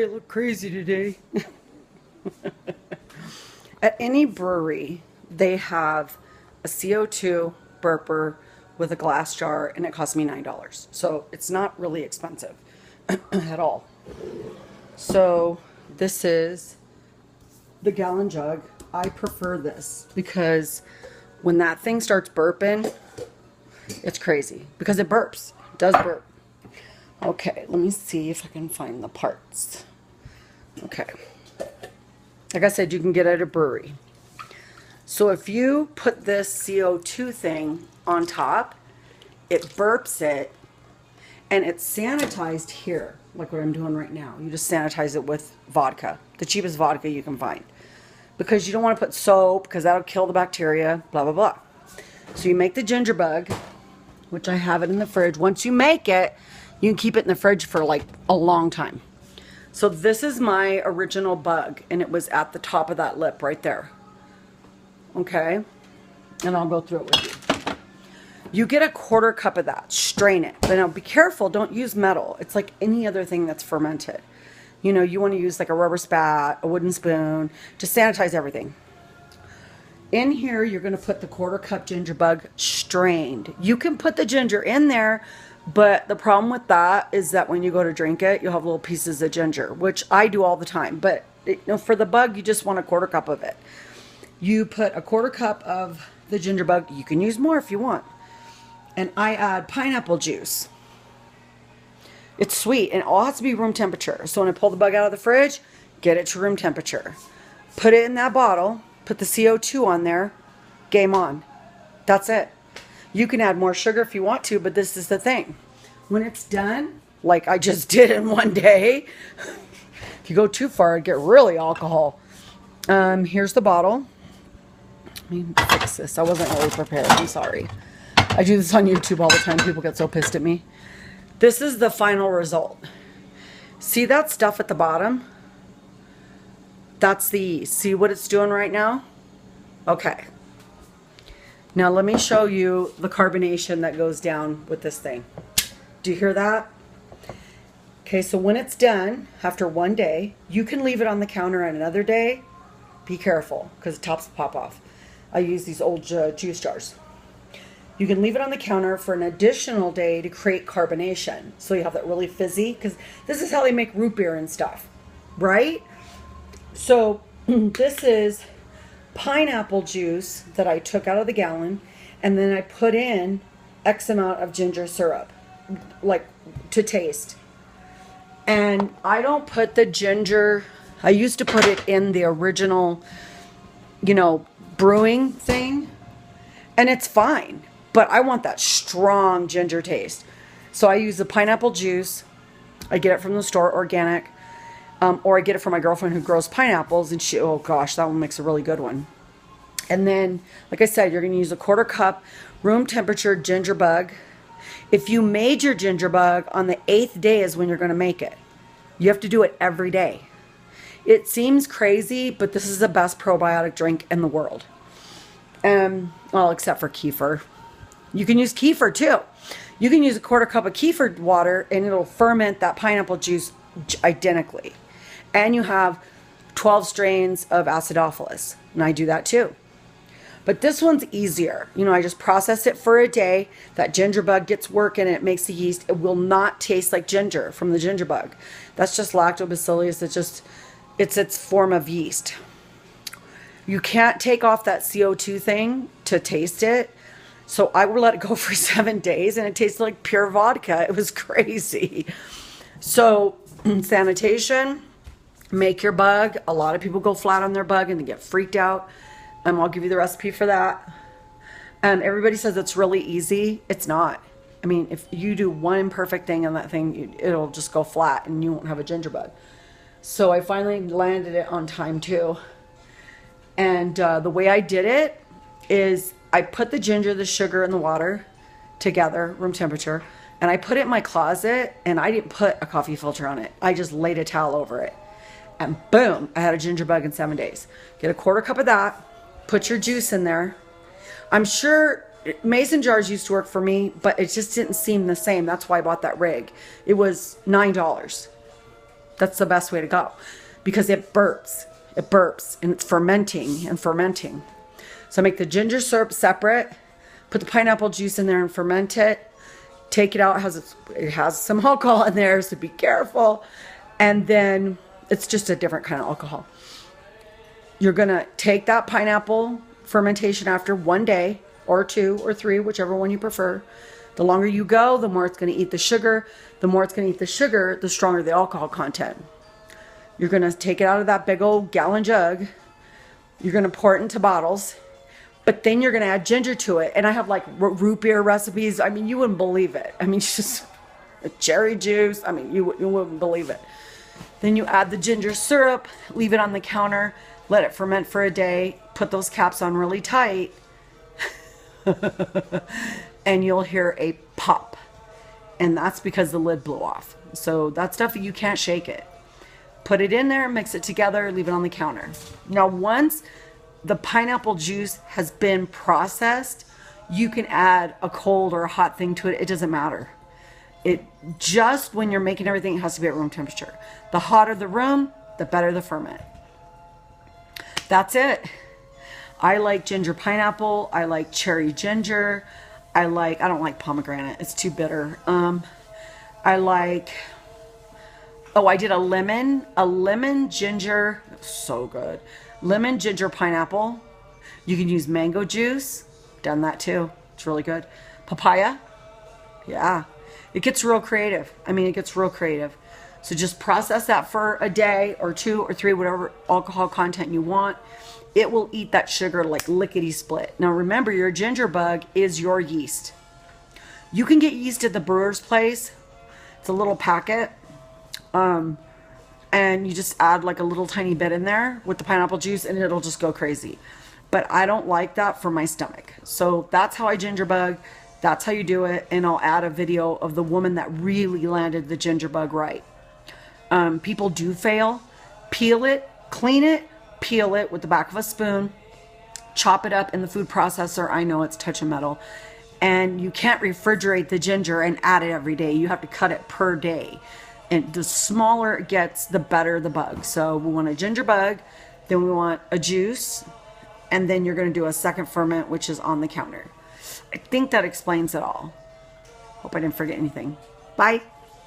I look crazy today. At any brewery, they have a CO2 burper with a glass jar, and it cost me $9. So it's not really expensive at all. So this is the gallon jug. I prefer this because when that thing starts burping, it's crazy because it burps. It does burp. Okay, let me see if I can find the parts. Okay. Like I said, you can get it at a brewery. So if you put this CO2 thing on top, it burps it, and it's sanitized here, like what I'm doing right now. You just sanitize it with vodka, the cheapest vodka you can find. Because you don't want to put soap, because that'll kill the bacteria, blah, blah, blah. So you make the ginger bug, which I have it in the fridge. Once you make it, you can keep it in the fridge for like a long time. So this is my original bug, and it was at the top of that lip right there. Okay? And I'll go through it with you. You get a 1/4 cup of that. Strain it. But now be careful. Don't use metal. It's like any other thing that's fermented. You know, you want to use like a rubber spat, a wooden spoon, to sanitize everything. In here, you're going to put the 1/4 cup ginger bug strained. You can put the ginger in there, but the problem with that is that when you go to drink it, you'll have little pieces of ginger, which I do all the time. But for the bug, you just want a 1/4 cup of it. You put a 1/4 cup of the ginger bug. You can use more if you want. And I add pineapple juice. It's sweet, and it all has to be room temperature. So when I pull the bug out of the fridge, get it to room temperature. Put it in that bottle. Put the CO2 on there. Game on. That's it. You can add more sugar if you want to, but this is the thing. When it's done, like I just did in one day, if you go too far, it'd get really alcohol. Here's the bottle. Let me fix this. I wasn't really prepared. I'm sorry. I do this on YouTube all the time. People get so pissed at me. This is the final result. See that stuff at the bottom? That's the yeast. See what it's doing right now? Okay. Now let me show you the carbonation that goes down with this thing. Do you hear that? Okay, so when it's done, after one day, you can leave it on the counter on another day. Be careful, because the tops pop off. I use these old juice jars. You can leave it on the counter for an additional day to create carbonation. So you have that really fizzy, because this is how they make root beer and stuff, right? So this is pineapple juice that I took out of the gallon, and then I put in X amount of ginger syrup, like to taste. And I don't put the ginger, I used to put it in the original, you know, brewing thing, and it's fine, but I want that strong ginger taste. So I use the pineapple juice. I get it from the store, organic. Or I get it from my girlfriend who grows pineapples, and she, oh gosh, that one makes a really good one. And then, like I said, you're going to use a 1/4 cup room temperature ginger bug. If you made your ginger bug on the 8th day is when you're going to make it. You have to do it every day. It seems crazy, but this is the best probiotic drink in the world. Well, except for kefir. You can use kefir too. You can use a 1/4 cup of kefir water, and it'll ferment that pineapple juice identically. And you have 12 strains of acidophilus, and I do that too. But this one's easier. You know, I just process it for a day. That ginger bug gets working, and it makes the yeast. It will not taste like ginger from the ginger bug. That's just lactobacillus. It's its form of yeast. You can't take off that CO2 thing to taste it. So I would let it go for 7 days, and it tasted like pure vodka. It was crazy. So sanitation, make your bug. A lot of people go flat on their bug and they get freaked out. I'll give you the recipe for that. Everybody says it's really easy. It's not. I mean, if you do one imperfect thing on that thing, it'll just go flat and you won't have a ginger bug. So I finally landed it on time too. And the way I did it is I put the ginger, the sugar, and the water together, room temperature, and I put it in my closet, and I didn't put a coffee filter on it. I just laid a towel over it. And boom, I had a ginger bug in 7 days. Get a 1/4 cup of that, put your juice in there. I'm sure mason jars used to work for me, but it just didn't seem the same. That's why I bought that rig. It was $9. That's the best way to go because it burps. It burps and it's fermenting and fermenting. So make the ginger syrup separate, put the pineapple juice in there and ferment it. Take it out. It has some alcohol in there, so be careful. And then it's just a different kind of alcohol. You're going to take that pineapple fermentation after 1 day or 2 or 3, whichever one you prefer. The longer you go, the more it's going to eat the sugar. The more it's going to eat the sugar, the stronger the alcohol content. You're going to take it out of that big old gallon jug. You're going to pour it into bottles. But then you're going to add ginger to it. And I have like root beer recipes. I mean, you wouldn't believe it. I mean, just cherry juice. I mean, you wouldn't believe it. Then you add the ginger syrup, leave it on the counter, let it ferment for a day, put those caps on really tight, and you'll hear a pop. And that's because the lid blew off. So that stuff, you can't shake it. Put it in there, mix it together, leave it on the counter. Now, once the pineapple juice has been processed, you can add a cold or a hot thing to it. It doesn't matter. It just when you're making everything, it has to be at room temperature. The hotter the room, the better the ferment. That's it. I like ginger pineapple. I like cherry ginger. I don't like pomegranate. It's too bitter. I did a lemon ginger, so good. Lemon ginger pineapple. You can use mango juice. Done that too. It's really good. Papaya. Yeah. It gets real creative. It gets real creative. So just process that for a day or 2 or 3, whatever alcohol content you want. It will eat that sugar like lickety split. Now remember, your ginger bug is your yeast. You can get yeast at the brewer's place. It's a little packet. And you just add like a little tiny bit in there with the pineapple juice and it'll just go crazy. But I don't like that for my stomach. So that's how I ginger bug. That's how you do it. And I'll add a video of the woman that really landed the ginger bug right. People do fail. Peel it, clean it, peel it with the back of a spoon, chop it up in the food processor. I know it's touch and metal. And you can't refrigerate the ginger and add it every day. You have to cut it per day. And the smaller it gets, the better the bug. So we want a ginger bug, then we want a juice, and then you're going to do a second ferment, which is on the counter. I think that explains it all. Hope I didn't forget anything. Bye.